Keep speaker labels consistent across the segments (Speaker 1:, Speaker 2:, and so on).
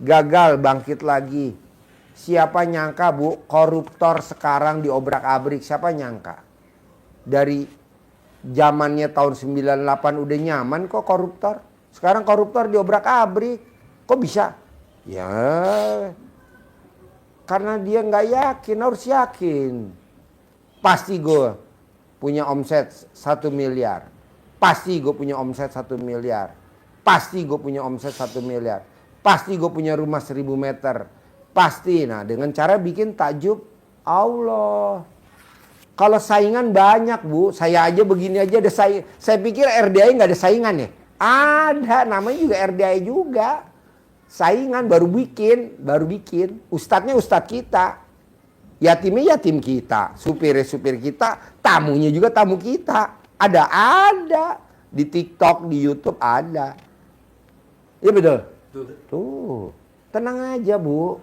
Speaker 1: gagal bangkit lagi. Siapa nyangka Bu, koruptor sekarang diobrak-abrik, siapa nyangka? Dari zamannya tahun 98 udah nyaman kok koruptor. Sekarang koruptor diobrak-abrik. Kok bisa? Ya, karena dia nggak yakin, harus yakin. Pasti gue punya omset 1 miliar. Pasti gue punya omset 1 miliar. Pasti gue punya omset 1 miliar. Pasti gue punya rumah 1000 meter. Pasti. Nah, dengan cara bikin takjub Allah. Kalau saingan banyak Bu. Saya aja begini aja ada saing. Saya pikir RDI nggak ada saingan ya. Ada, namanya juga RDI juga. Saingan baru bikin. Ustadznya ustadz kita. Yatimnya yatim kita. Supirnya supir kita. Tamunya juga tamu kita. Ada. Di TikTok, di YouTube ada. Iya betul? Tuh. Tenang aja Bu.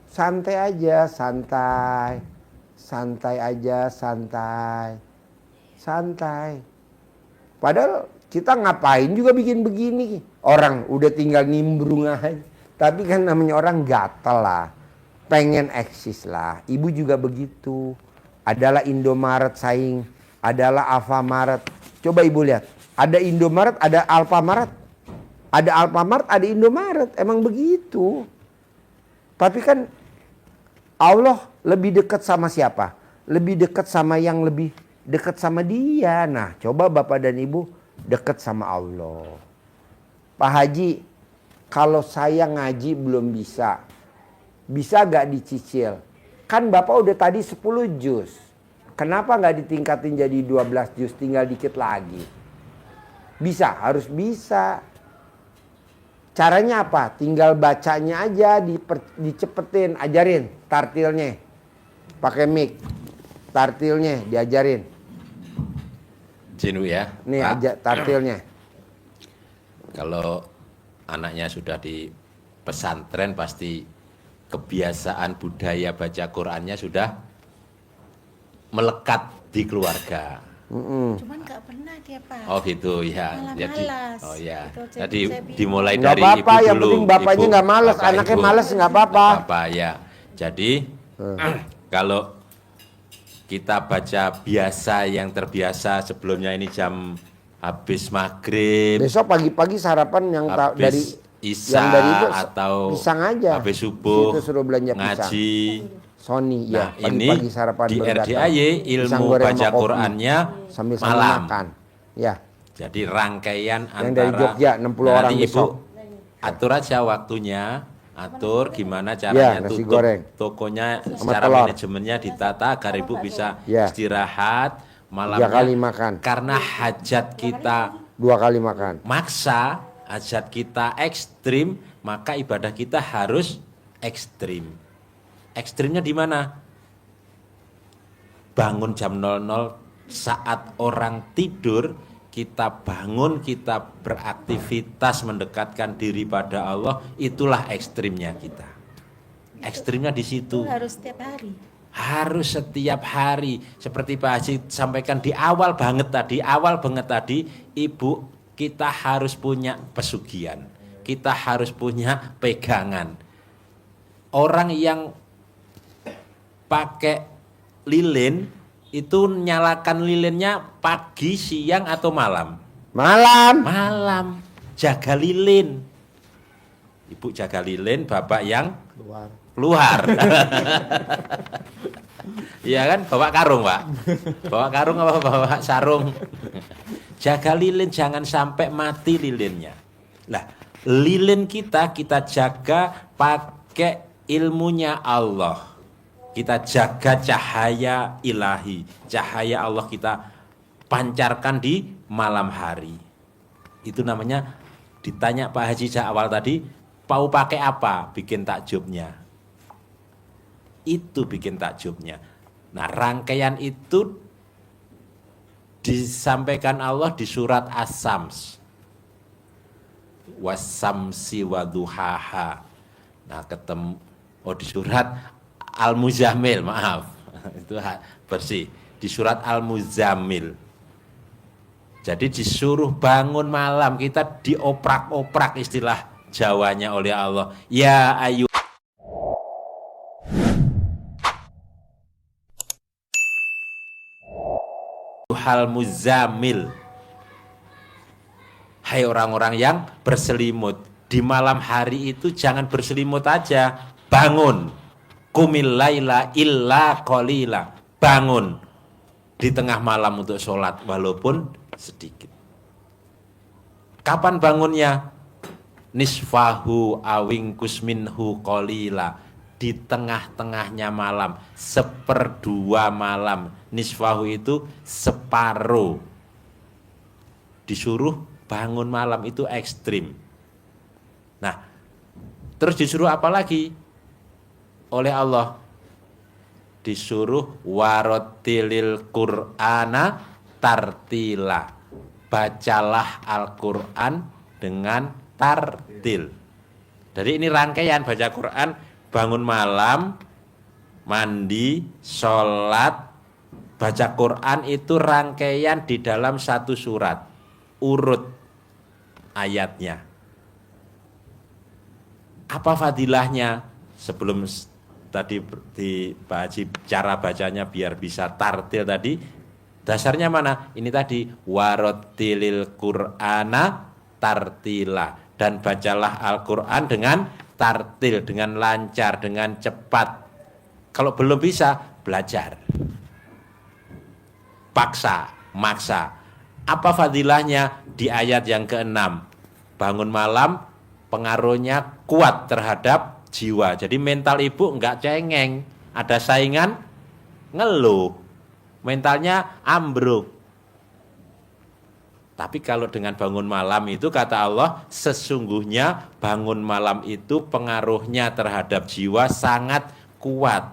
Speaker 1: Santai aja, santai. Santai aja, santai. Padahal kita ngapain juga bikin begini. Orang udah tinggal nimbrung aja. Tapi kan namanya orang gatel lah. Pengen eksis lah. Ibu juga begitu. Adalah Indomaret saing. Adalah Alfamaret. Coba ibu lihat. Ada Indomaret, ada Alfamaret. Ada Alfamart, ada Indomaret. Emang begitu. Tapi kan Allah lebih dekat sama siapa? Lebih dekat sama yang lebih dekat sama dia. Nah, coba Bapak dan Ibu dekat sama Allah. Pak Haji, kalau saya ngaji belum bisa. Bisa gak dicicil? Kan Bapak udah tadi 10 juz. Kenapa gak ditingkatin jadi 12 juz? Tinggal dikit lagi. Bisa, harus bisa. Caranya apa? Tinggal bacanya aja, dicepetin, ajarin tartilnya. Pakai mic, tartilnya diajarin.
Speaker 2: Jinu ya.
Speaker 1: Nih aja tartilnya.
Speaker 2: Kalau anaknya sudah di pesantren pasti kebiasaan budaya baca Qur'annya sudah melekat di keluarga.
Speaker 3: Cuman nggak pernah dia Pak.
Speaker 2: Oh gitu ya.
Speaker 3: Malah
Speaker 2: Jadi,
Speaker 3: malas.
Speaker 2: oh ya.
Speaker 3: Gitu.
Speaker 2: Jadi
Speaker 3: Saya
Speaker 2: dimulai
Speaker 1: Nggak
Speaker 2: dari
Speaker 1: apa-apa,
Speaker 2: ibu
Speaker 1: yang
Speaker 2: dulu.
Speaker 1: penting bapaknya nggak malas, anaknya malas nggak apa-apa.
Speaker 2: Nggak apa-apa ya. Jadi kalau kita baca biasa yang terbiasa sebelumnya ini jam habis maghrib.
Speaker 1: Besok pagi-pagi sarapan yang
Speaker 2: habis
Speaker 1: dari
Speaker 2: Isya
Speaker 1: yang dari itu
Speaker 2: atau
Speaker 1: pisang aja.
Speaker 2: habis subuh
Speaker 1: Situ suruh belanja
Speaker 2: ngaji.
Speaker 1: Sony
Speaker 2: Nah,
Speaker 1: ya,
Speaker 2: ini
Speaker 1: pagi-pagi sarapan
Speaker 2: di
Speaker 1: berdatang.
Speaker 2: RDAY ilmu baca Qur'annya
Speaker 1: sambil
Speaker 2: malam.
Speaker 1: makan. Ya.
Speaker 2: Jadi rangkaian
Speaker 1: Yang dari
Speaker 2: antara
Speaker 1: Jogja 60 orang
Speaker 2: nanti
Speaker 1: besok.
Speaker 2: Ibu atur aja waktunya, atur gimana caranya
Speaker 1: nasi
Speaker 2: tutup
Speaker 1: goreng.
Speaker 2: tokonya
Speaker 1: Sama
Speaker 2: secara
Speaker 1: telur.
Speaker 2: manajemennya ditata agar Ibu bisa
Speaker 1: Ya.
Speaker 2: istirahat
Speaker 1: 3
Speaker 2: malamnya.
Speaker 1: kali makan.
Speaker 2: Karena hajat kita
Speaker 1: 2 kali makan.
Speaker 2: maksa, hajat kita ekstrim, maka ibadah kita harus ekstrim. Ekstrimnya di mana? Bangun jam 00 saat orang tidur, kita bangun, kita beraktivitas mendekatkan diri pada Allah, itulah ekstrimnya kita. Ekstrimnya di situ.
Speaker 3: Itu harus setiap hari.
Speaker 2: Harus setiap hari. Seperti Pak Haji sampaikan di awal banget tadi, Ibu, kita harus punya pesugihan. Kita harus punya pegangan. Orang yang pakai lilin itu nyalakan lilinnya pagi, siang atau malam?
Speaker 1: Malam.
Speaker 2: Malam. Jaga lilin. Ibu jaga lilin, bapak yang keluar. Iya kan, bawa karung Pak. Bawa karung apa bawa sarung? Jaga lilin, jangan sampai mati lilinnya. Lah, lilin kita jaga pakai ilmunya Allah. Kita jaga cahaya ilahi, cahaya Allah kita pancarkan di malam hari. Itu namanya ditanya Pak Haji sejak awal tadi, mau pakai apa bikin takjubnya? Itu bikin takjubnya. Nah, rangkaian itu disampaikan Allah di surat As-Sams. Was-samsi waduhaha. Nah, ketemu di surat Al-Muzammil, maaf. Itu bersih. Di surat Al-Muzammil. Jadi disuruh bangun malam, kita dioprak-oprak istilah Jawanya oleh Allah, ya ayu hal muzamil. Hai orang-orang yang berselimut, di malam hari itu jangan berselimut aja, bangun. Qumil laila illa qalila. Bangun di tengah malam untuk sholat walaupun sedikit. Kapan bangunnya? Nisfahu awingkus minhu qalila. Di tengah-tengahnya malam, 1/2 malam. Nisfahu itu separuh. Disuruh bangun malam itu ekstrim. Nah, terus disuruh apa lagi? Oleh Allah disuruh warotilil Qur'ana tartila. Bacalah Al-Qur'an dengan tartil. Jadi ini rangkaian baca Quran, bangun malam, mandi, sholat, baca Quran itu rangkaian di dalam satu surat. Urut ayatnya. Apa fadilahnya? Sebelum tadi di cara bacanya biar bisa tartil tadi, dasarnya mana? Ini tadi warotilil Qur'ana tartila, dan bacalah Al-Qur'an dengan tartil, dengan lancar, dengan cepat. Kalau belum bisa, belajar. Paksa, maksa. Apa fadilahnya? Di ayat yang ke-6. Bangun malam pengaruhnya kuat terhadap jiwa. Jadi mental ibu enggak cengeng, ada saingan ngeluh, mentalnya ambruk. Tapi kalau dengan bangun malam itu kata Allah, sesungguhnya bangun malam itu pengaruhnya terhadap jiwa sangat kuat.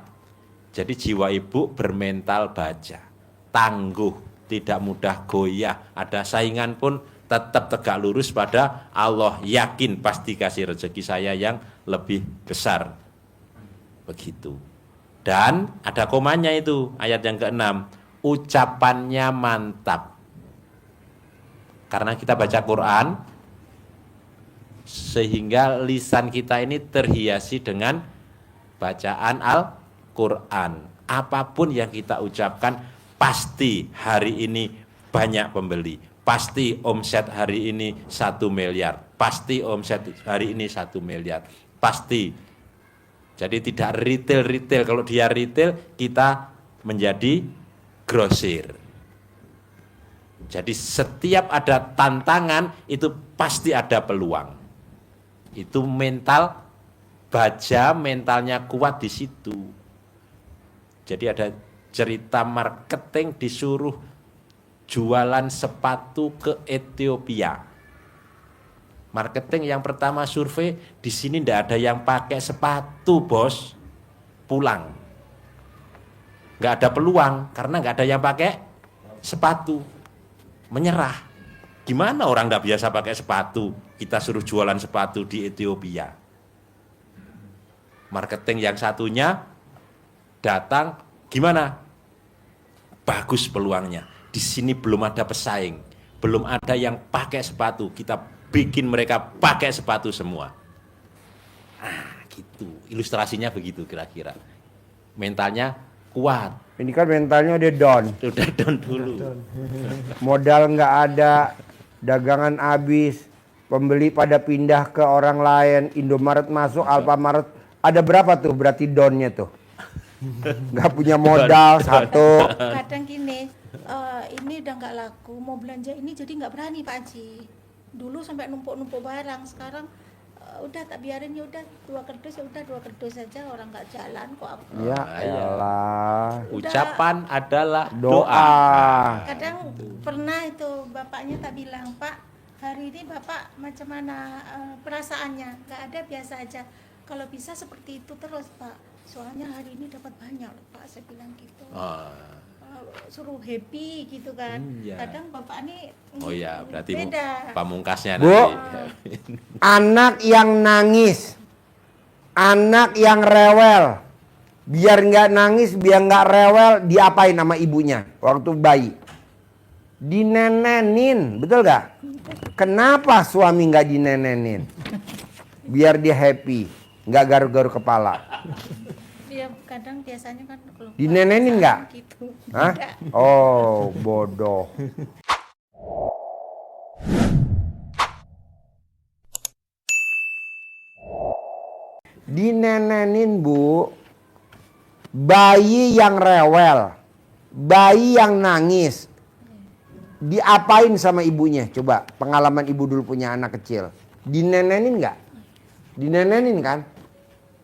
Speaker 2: Jadi jiwa ibu bermental baja, tangguh, tidak mudah goyah, ada saingan pun tetap tegak lurus pada Allah, yakin pasti kasih rezeki saya yang lebih besar. Begitu. Dan ada komanya itu, ayat yang ke-6, ucapannya mantap. Karena kita baca Quran, sehingga lisan kita ini terhiasi dengan bacaan Al-Quran. Apapun yang kita ucapkan, pasti hari ini banyak pembeli. Pasti omset hari ini 1 miliar. Pasti omset hari ini 1 miliar. Pasti. Jadi tidak retail. Kalau dia retail, kita menjadi grosir. Jadi setiap ada tantangan, itu pasti ada peluang. Itu mental baja, mentalnya kuat di situ. Jadi ada cerita marketing disuruh jualan sepatu ke Ethiopia. Marketing yang pertama survei, di sini tidak ada yang pakai sepatu, bos. Pulang. Nggak ada peluang karena nggak ada yang pakai sepatu. Menyerah. Gimana orang nggak biasa pakai sepatu? Kita suruh jualan sepatu di Ethiopia. Marketing yang satunya datang, gimana? Bagus peluangnya. Di sini belum ada pesaing, belum ada yang pakai sepatu. Kita bikin mereka pakai sepatu semua. Gitu. Ilustrasinya begitu kira-kira. Mentalnya kuat.
Speaker 1: Ini kan mentalnya udah down.
Speaker 2: Udah down dulu.
Speaker 1: Modal nggak ada, dagangan habis, pembeli pada pindah ke orang lain, Indomaret masuk, Alfamaret. Ada berapa tuh berarti downnya tuh? Nggak punya modal satu.
Speaker 3: Kadang gini, ini udah nggak laku, mau belanja ini jadi nggak berani Pak Haji. Dulu sampai numpuk-numpuk barang, sekarang udah tak biarin, ya udah 2 kardus, ya udah 2 kardus saja, orang nggak jalan kok aku.
Speaker 1: Ya elah.
Speaker 2: Ucapan adalah
Speaker 1: Doa.
Speaker 3: Kadang pernah itu bapaknya tak bilang, Pak, hari ini Bapak macam mana perasaannya? Nggak ada, biasa aja. Kalau bisa seperti itu terus, Pak. Soalnya hari ini dapat banyak loh, Pak, saya bilang gitu. Suruh happy gitu kan.
Speaker 2: Iya.
Speaker 3: Kadang bapak ini
Speaker 2: Oh ya, berarti
Speaker 3: beda.
Speaker 2: pamungkasnya
Speaker 1: Bu.
Speaker 2: nanti.
Speaker 1: Anak yang nangis, anak yang rewel, biar nggak nangis, biar nggak rewel, diapain sama ibunya waktu bayi? Dinenenin, betul gak? Kenapa suami nggak dinenenin? biar dia happy, nggak garuk-garuk kepala.
Speaker 3: Dia kadang biasanya kan kalau
Speaker 1: Dinenenin nggak?
Speaker 3: gitu.
Speaker 1: Hah?
Speaker 3: Tidak.
Speaker 1: Oh, bodoh. Dinenenin, Bu. Bayi yang rewel, bayi yang nangis, diapain sama ibunya? Coba pengalaman ibu dulu punya anak kecil. Dinenenin nggak? Dinenenin kan?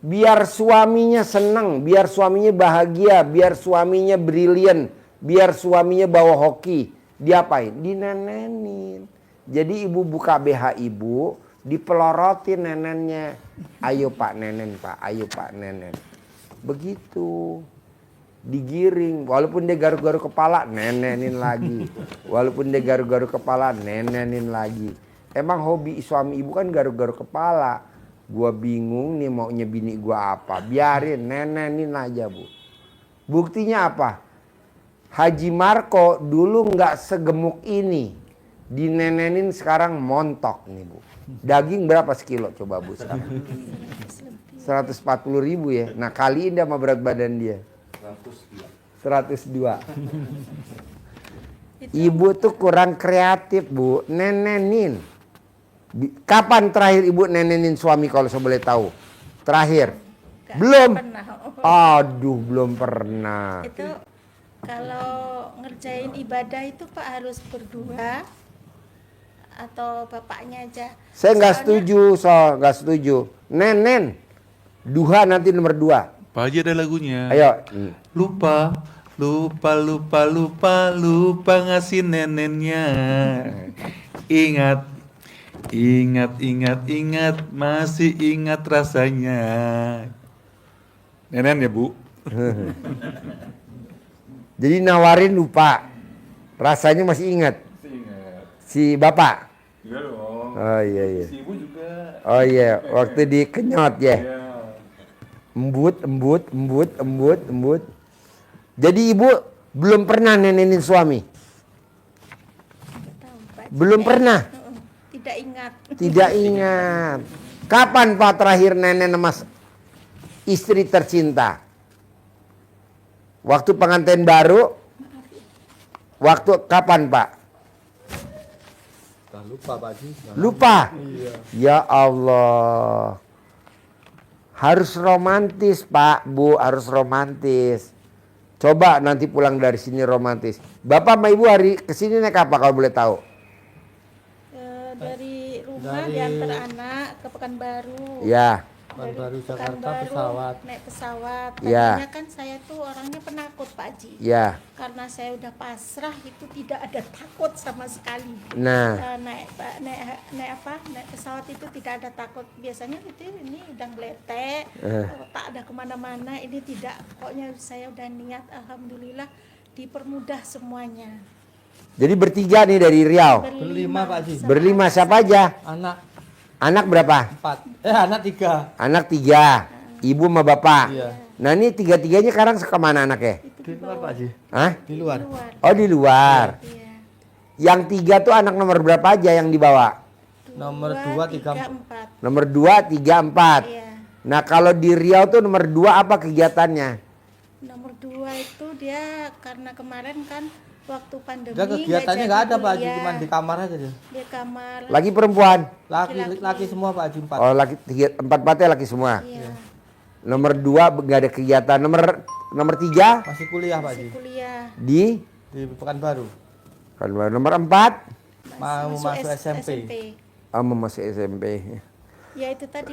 Speaker 1: Biar suaminya senang, biar suaminya bahagia, biar suaminya brilian, biar suaminya bawa hoki. Diapain? Dinenenin. Jadi ibu buka BH ibu, dipelorotin nenennya. Ayo Pak Nenen, Pak. Ayo Pak Nenen. Begitu. Digiring. Walaupun dia garuk-garuk kepala, nenenin lagi. Walaupun dia garuk-garuk kepala, nenenin lagi. Emang hobi suami ibu kan garuk-garuk kepala. Gua bingung nih maunya bini gua apa. Biarin, nenenin aja, Bu. Buktinya apa? Haji Marco dulu nggak segemuk ini. Dinenenin sekarang montok nih, Bu. Daging berapa sekilo coba, Bu, sekarang? 140.000 ya. Nah, kaliin sama berat badan dia. 102. Ibu tuh kurang kreatif, Bu. Nenenin. Kapan terakhir ibu nenenin suami kalau saya boleh tahu? Terakhir?
Speaker 3: Nggak
Speaker 1: Belum.
Speaker 3: pernah.
Speaker 1: Aduh, belum pernah.
Speaker 3: Itu kalau ngerjain ibadah itu Pak harus berdua atau bapaknya aja.
Speaker 1: Saya nggak
Speaker 3: Soalnya-
Speaker 1: setuju, nggak setuju. Nenen, duha nanti nomor 2.
Speaker 4: Pak Haji ada lagunya.
Speaker 1: Ayo.
Speaker 4: Lupa, lupa, lupa, lupa, lupa ngasih nenennya. Ingat, ingat, ingat, ingat, masih ingat rasanya. Nenen ya, Bu?
Speaker 1: Jadi nawarin lupa. Rasanya masih ingat.
Speaker 4: Ingat.
Speaker 1: Si bapak.
Speaker 4: Iya dong.
Speaker 1: Oh iya iya.
Speaker 4: Si Ibu juga.
Speaker 1: Oh iya, waktu dikenyot ya.
Speaker 4: Iya.
Speaker 1: Embut, embut, embut, embut, embut. Jadi ibu belum pernah nenenin suami?
Speaker 3: Nggak tahu, Pak.
Speaker 1: Belum pernah?
Speaker 3: Tidak ingat.
Speaker 1: Tidak ingat. Kapan Pak terakhir nenen sama istri tercinta? Waktu pengantin baru? Waktu kapan Pak?
Speaker 5: Lupa Pak Haji.
Speaker 1: Lupa?
Speaker 5: Iya.
Speaker 1: Ya Allah. Harus romantis Pak, Bu, harus romantis. Coba nanti pulang dari sini romantis. Bapak sama Ibu hari kesini naik apa kalau boleh tahu?
Speaker 3: Dari rumah
Speaker 5: Dari-
Speaker 3: diantar anak ke Pekanbaru.
Speaker 1: Ya,
Speaker 3: Dari
Speaker 5: Pekanbaru, Jakarta,
Speaker 3: Pekanbaru
Speaker 5: pesawat.
Speaker 3: naik pesawat.
Speaker 1: Ya.
Speaker 3: Tadinya kan saya tuh orangnya penakut Pak Haji.
Speaker 1: ya.
Speaker 3: Karena saya udah pasrah itu tidak ada takut sama sekali.
Speaker 1: Nah,
Speaker 3: Naik pesawat itu tidak ada takut. Biasanya itu ini udah ngeletek, tak ada kemana-mana. Ini tidak. Pokoknya saya udah niat, alhamdulillah dipermudah semuanya.
Speaker 1: jadi bertiga nih dari Riau.
Speaker 5: Berlima, Pak Haji.
Speaker 3: sama
Speaker 1: Berlima
Speaker 3: anak
Speaker 1: siapa
Speaker 3: saya.
Speaker 1: aja?
Speaker 5: Anak
Speaker 1: Anak berapa?
Speaker 5: 4. Anak 3.
Speaker 1: Anak 3. Ibu sama bapak.
Speaker 5: Iya.
Speaker 1: Nah ini tiga-tiganya sekarang kemana anaknya?
Speaker 3: Itu
Speaker 5: Di luar Pak Haji.
Speaker 1: Hah?
Speaker 5: Di luar.
Speaker 1: Oh di luar.
Speaker 3: Iya.
Speaker 1: Yang 3 tuh anak nomor berapa aja yang dibawa?
Speaker 5: Nomor 2, 3,
Speaker 3: 4.
Speaker 1: Nomor 2, 3, 4.
Speaker 3: Iya.
Speaker 1: Nah kalau di Riau tuh nomor 2 apa kegiatannya?
Speaker 3: Nomor 2 itu dia karena kemarin kan waktu pandemi
Speaker 5: Enggak, kegiatannya enggak ada Pak Haji,
Speaker 3: kuliah.
Speaker 5: cuma di kamar aja dia.
Speaker 3: Di kamar.
Speaker 1: Lagi perempuan?
Speaker 5: Laki semua Pak Haji 4.
Speaker 1: Oh laki 4-4-nya laki semua.
Speaker 3: Iya.
Speaker 1: Nomor 2 nggak ada kegiatan. Nomor 3
Speaker 5: Masih kuliah Pak Haji.
Speaker 3: Masih kuliah.
Speaker 1: di
Speaker 5: Di Pekanbaru.
Speaker 1: nomor 4
Speaker 5: Mau masuk SMP.
Speaker 1: mau masuk SMP.
Speaker 3: Ya itu tadi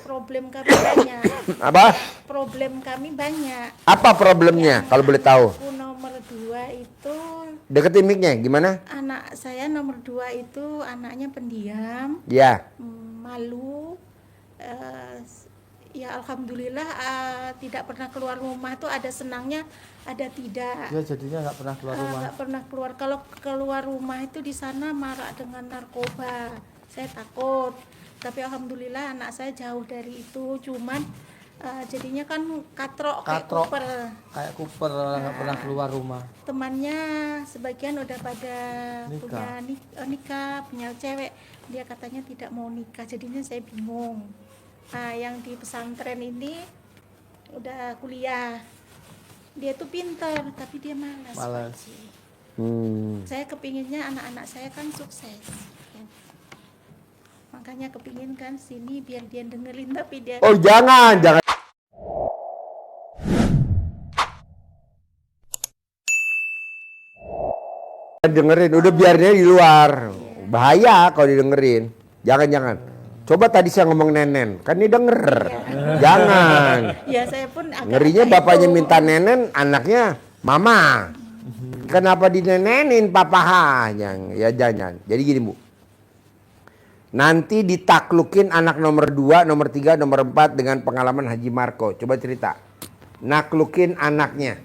Speaker 3: problem kami banyak.
Speaker 1: Apa?
Speaker 3: Problem kami banyak.
Speaker 1: Apa problemnya kalau boleh tahu?
Speaker 3: Aku nomor 2 itu
Speaker 1: Deketin mic-nya gimana?
Speaker 3: anak saya nomor 2 itu anaknya pendiam,
Speaker 1: Ya.
Speaker 3: malu. Ya alhamdulillah tidak pernah keluar rumah tuh ada senangnya, ada tidak.
Speaker 5: Dia jadinya enggak pernah keluar rumah.
Speaker 3: Nggak pernah keluar. Kalau keluar rumah itu di sana marak dengan narkoba. Saya takut. Tapi alhamdulillah anak saya jauh dari itu. Cuman jadinya kan katrok kayak
Speaker 5: Katrok.
Speaker 3: kuper.
Speaker 5: Kayak Cooper orang nggak pernah keluar rumah.
Speaker 3: Temannya sebagian udah pada
Speaker 5: Nikah.
Speaker 3: punya nikah, punya cewek. Dia katanya tidak mau nikah, jadinya saya bingung. Nah, yang di pesantren ini udah kuliah. Dia tuh pinter, tapi dia malas.
Speaker 5: Malas.
Speaker 3: Pak Haji.
Speaker 1: Hmm.
Speaker 3: Saya kepinginnya anak-anak saya kan sukses. Makanya kepingin kan sini biar dia dengerin, tapi dia
Speaker 1: Oh jangan. Dengerin, udah biarnya di luar. Bahaya kalau didengerin. Jangan. Coba tadi saya ngomong nenen, kan dia denger. Jangan.
Speaker 3: ya saya pun agak
Speaker 1: Ngerinya bapaknya minta nenen, anaknya mama. Kenapa dinenenin papahanya? Ya jangan. Jadi gini Bu. Nanti ditaklukin anak nomor 2, nomor 3, nomor 4 dengan pengalaman Haji Marco. Coba cerita. Naklukin anaknya.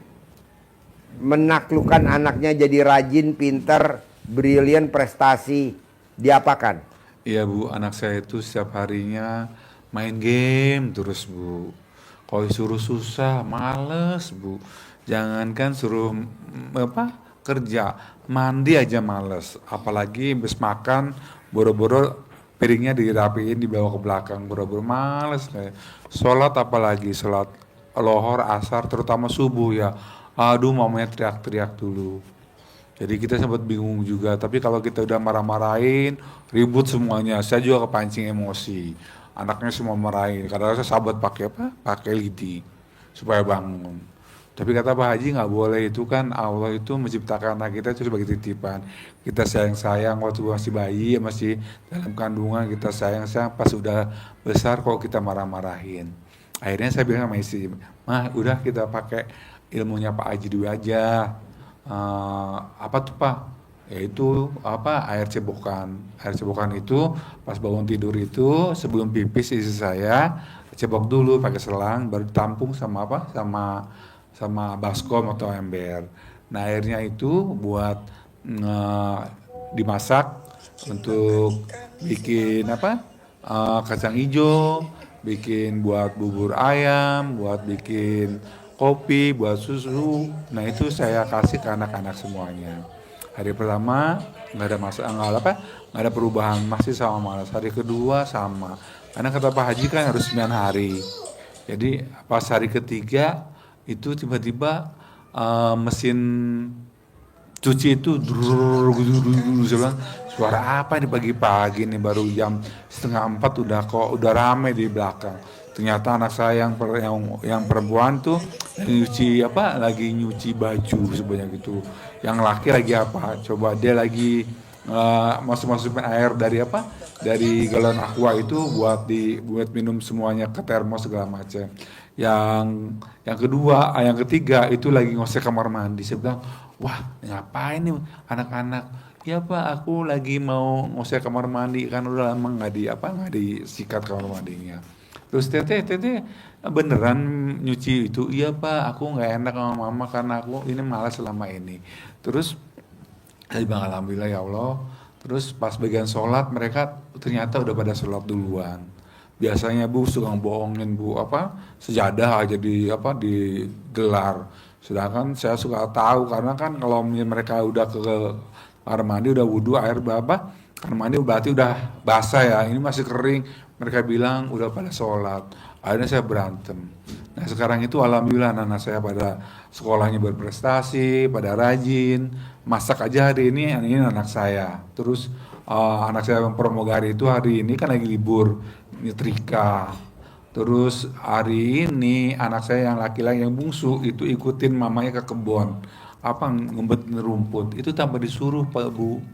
Speaker 1: Menaklukkan anaknya jadi rajin, pinter, brilian, prestasi. Diapakan?
Speaker 4: Iya Bu, anak saya itu setiap harinya main game terus Bu. Kalau disuruh susah, males Bu. Jangankan suruh kerja, mandi aja males. Apalagi habis makan, boro-boro piringnya dirapiin dibawa ke belakang, boro-boro males kayak. Sholat apalagi, sholat lohor, asar, terutama subuh ya. Aduh, mamanya teriak-teriak dulu. Jadi kita sempat bingung juga, tapi kalau kita udah marah-marahin, ribut semuanya, saya juga kepancing emosi. Anaknya semua marahin, kadang saya sahabat pakai apa? Pakai lidi supaya bangun. Tapi kata Pak Haji nggak boleh, itu kan Allah itu menciptakan anak kita itu sebagai titipan. Kita sayang-sayang waktu masih bayi, masih dalam kandungan kita sayang-sayang, pas udah besar kok kita marah-marahin. Akhirnya saya bilang sama istri, mah udah kita pakai ilmunya Pak Haji dulu aja. Apa tuh Pak? Yaitu air cebokan. Air cebokan itu pas bangun tidur itu sebelum pipis istri saya cebok dulu pakai selang, baru ditampung sama sama baskom atau ember. Nah airnya itu buat dimasak untuk bikin kacang hijau, bikin buat bubur ayam, buat bikin kopi, buat susu. Nah itu saya kasih ke anak-anak semuanya. Hari pertama nggak ada nggak ada perubahan, masih sama malas. Hari kedua sama. Karena kata Pak Haji kan harus 9 hari. Jadi pas hari ketiga itu tiba-tiba mesin cuci itu saya bilang, suara apa ini pagi-pagi nih, baru jam 3:30 udah rame di belakang. Ternyata anak saya yang perempuan tuh lagi nyuci baju sebanyak itu. Yang laki lagi apa? Coba dia lagi masukin air dari galon aqua itu buat minum semuanya ke termos segala macam. Yang ketiga itu lagi ngosek kamar mandi. Saya bilang, wah ngapain nih anak-anak? Ya Pak, aku lagi mau ngosek kamar mandi, kan udah lama nggak disikat kamar mandinya. Terus teteh beneran nyuci itu? Iya Pak, aku nggak enak sama mama karena aku ini malas selama ini. Terus saya bilang alhamdulillah ya Allah. Terus pas bagian sholat mereka ternyata udah pada sholat duluan. Biasanya Bu suka bohongin Bu sejadah aja digelar. Sedangkan saya suka tahu karena kan kalau mereka udah ke kamar mandi udah wudhu air kamar mandi berarti udah basah ya. Ini masih kering. Mereka bilang udah pada sholat. Akhirnya saya berantem. Nah sekarang itu alhamdulillah anak saya pada sekolahnya berprestasi, pada rajin. Masak aja hari ini anak saya. Terus anak saya yang pramugari itu hari ini kan lagi libur nyetrika. Terus hari ini anak saya yang laki-laki yang bungsu itu ikutin mamanya ke kebun. Ngebet rumput. Itu tanpa disuruh Pak Bu.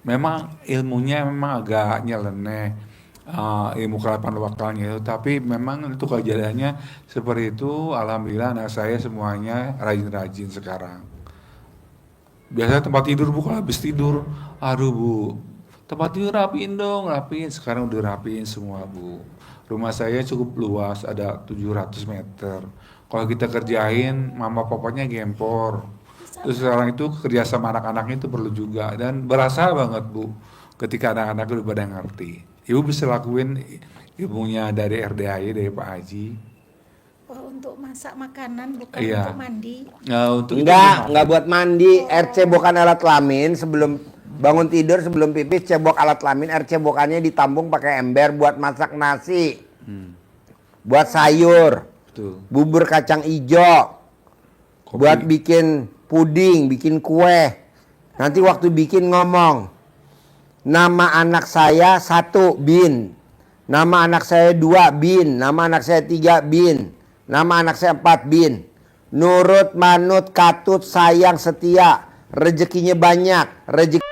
Speaker 4: Memang ilmunya memang agak nyeleneh. Ilmu kelapan lokalnya itu, tapi memang itu kejadiannya seperti itu. Alhamdulillah anak saya semuanya rajin-rajin sekarang. Biasanya tempat tidur Bu, kalau habis tidur, aduh Bu, tempat tidur rapiin dong, rapiin. Sekarang udah rapiin semua Bu. Rumah saya cukup luas, ada 700 meter. Kalau kita kerjain, mama papanya gempor. Terus sekarang itu kerja sama anak-anaknya itu perlu juga, dan berasa banget Bu ketika anak-anak udah pada ngerti. Ibu bisa lakuin ilmunya dari RDHI, dari Pak Haji.
Speaker 3: Oh, untuk masak makanan bukan
Speaker 4: Iya.
Speaker 3: untuk mandi.
Speaker 4: Nah, untuk itu
Speaker 1: Enggak buat mandi. Air cebokan alat kelamin sebelum bangun tidur, sebelum pipis cebok alat kelamin, air cebokannya ditampung pakai ember buat masak nasi. Buat sayur,
Speaker 4: betul.
Speaker 1: bubur kacang ijo,
Speaker 4: Kopi.
Speaker 1: buat bikin puding, bikin kue. Nanti waktu bikin ngomong, nama anak saya 1 bin, nama anak saya 2 bin, nama anak saya 3 bin, nama anak saya 4 bin. Nurut, manut, katut, sayang, setia, rezekinya banyak, rezeki